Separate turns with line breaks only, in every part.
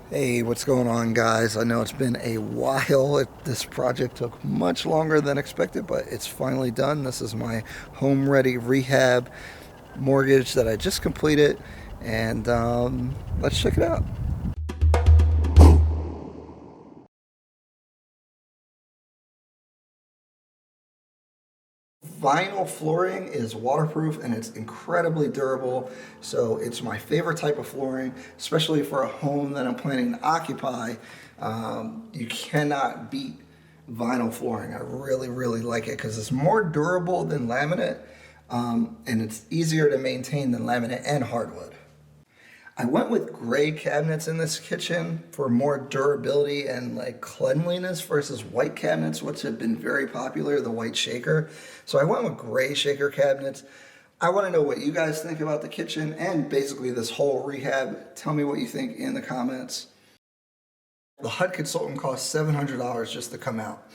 Hey, what's going on, guys? I know it's been a while. This project took much longer than expected, but it's finally done. This is my HomeReady rehab mortgage that I just completed, and let's check it out. Vinyl flooring is waterproof and it's incredibly durable, so it's my favorite type of flooring, especially for a home that I'm planning to occupy. You cannot beat vinyl flooring. I really like it because it's more durable than laminate, and it's easier to maintain than laminate and hardwood. I went with gray cabinets in this kitchen for more durability and like cleanliness versus white cabinets, which have been very popular, the white shaker. So I went with gray shaker cabinets. I want to know what you guys think about the kitchen and basically this whole rehab. Tell me what you think in the comments. The HUD consultant costs $700 just to come out.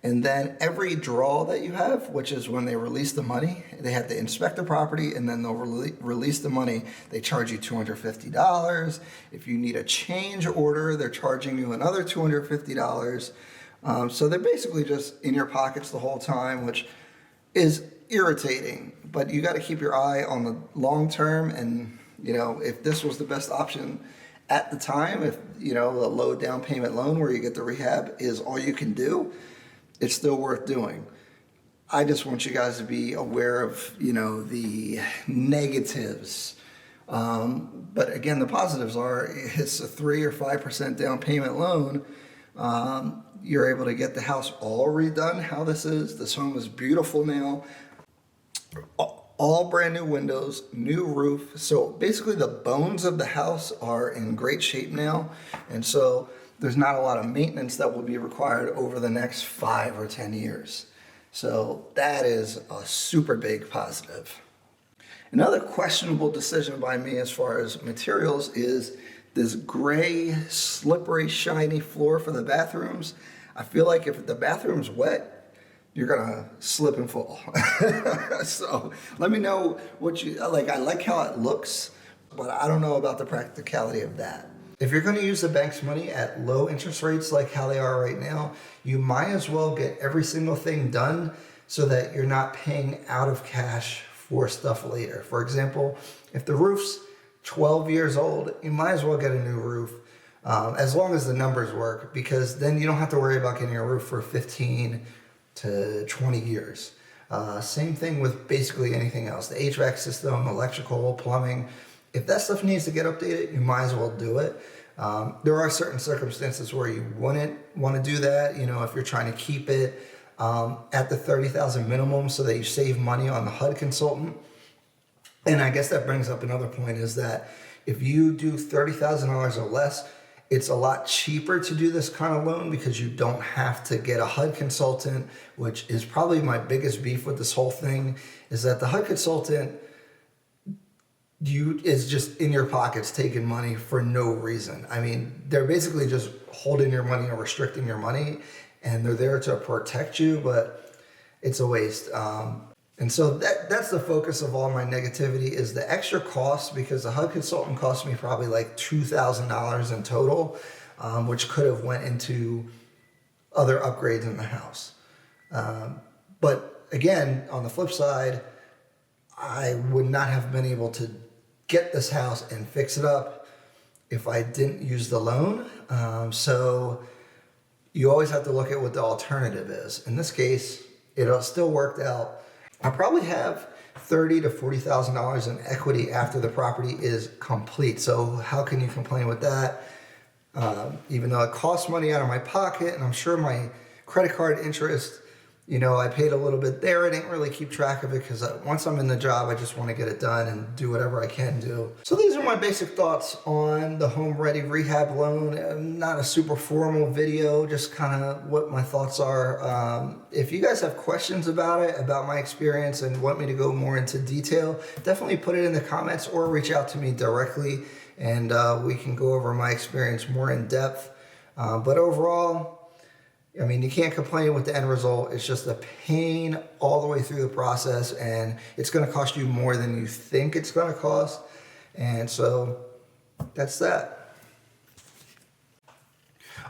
And then every draw that you have, which is when they release the money, they have to inspect the property and then they'll release the money. They charge you $250. If you need a change order, they're charging you another $250. So they're basically just in your pockets the whole time, which is irritating. But you got to keep your eye on the long term. And, you know, if this was the best option at the time, if, you know, a low down payment loan where you get the rehab is all you can do, it's still worth doing. I just want you guys to be aware of, you know, the negatives. But again, the positives are it's a 3 or 5% down payment loan. You're able to get the house all redone how this is. This home is beautiful now. All brand new windows, new roof. So basically the bones of the house are in great shape now. And so there's not a lot of maintenance that will be required over the next 5 or 10 years. So that is a super big positive. Another questionable decision by me as far as materials is this gray, slippery, shiny floor for the bathrooms. I feel like if the bathroom's wet, you're gonna slip and fall. So let me know what you like. I like how it looks, but I don't know about the practicality of that. If you're going to use the bank's money at low interest rates like how they are right now, you might as well get every single thing done so that you're not paying out of cash for stuff later. For example, if the roof's 12 years old, you might as well get a new roof, as long as the numbers work, because then you don't have to worry about getting a roof for 15 to 20 years. Same thing with basically anything else. The HVAC system, electrical, plumbing. If that stuff needs to get updated, you might as well do it. There are certain circumstances where you wouldn't want to do that. You know, if you're trying to keep it at the $30,000 minimum so that you save money on the HUD consultant. And I guess that brings up another point is that if you do $30,000 or less, it's a lot cheaper to do this kind of loan because you don't have to get a HUD consultant, which is probably my biggest beef with this whole thing, is that the HUD consultant is just in your pockets taking money for no reason. I mean, they're basically just holding your money or restricting your money, and they're there to protect you, but it's a waste. And so that's the focus of all my negativity is the extra cost, because the HUD consultant cost me probably like $2,000 in total, which could have went into other upgrades in the house. But again, on the flip side, I would not have been able to get this house and fix it up if I didn't use the loan. So you always have to look at what the alternative is. In this case, it still worked out. I probably have $30,000 to $40,000 in equity after the property is complete. So how can you complain with that? Even though it costs money out of my pocket, and I'm sure my credit card interest, you know, I paid a little bit there. I didn't really keep track of it because once I'm in the job, I just want to get it done and do whatever I can do. So these are my basic thoughts on the HomeReady rehab loan. Not a super formal video, just kind of what my thoughts are. If you guys have questions about it, about my experience, and want me to go more into detail, definitely put it in the comments or reach out to me directly, and we can go over my experience more in depth. But overall, I mean, you can't complain with the end result. It's just a pain all the way through the process, and it's going to cost you more than you think it's going to cost. And so that's that.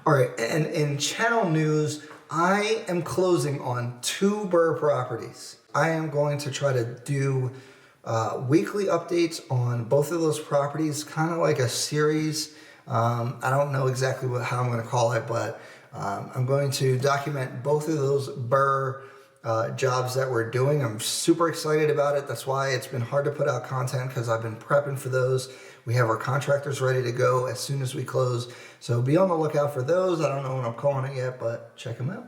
All right, and in channel news, I am closing on 2 Burr properties. I am going to try to do weekly updates on both of those properties, kind of like a series. I don't know exactly how I'm going to call it, but I'm going to document both of those Burr jobs that we're doing. I'm super excited about it. That's why it's been hard to put out content, because I've been prepping for those. We have our contractors ready to go as soon as we close. So be on the lookout for those. I don't know when I'm calling it yet, but check them out.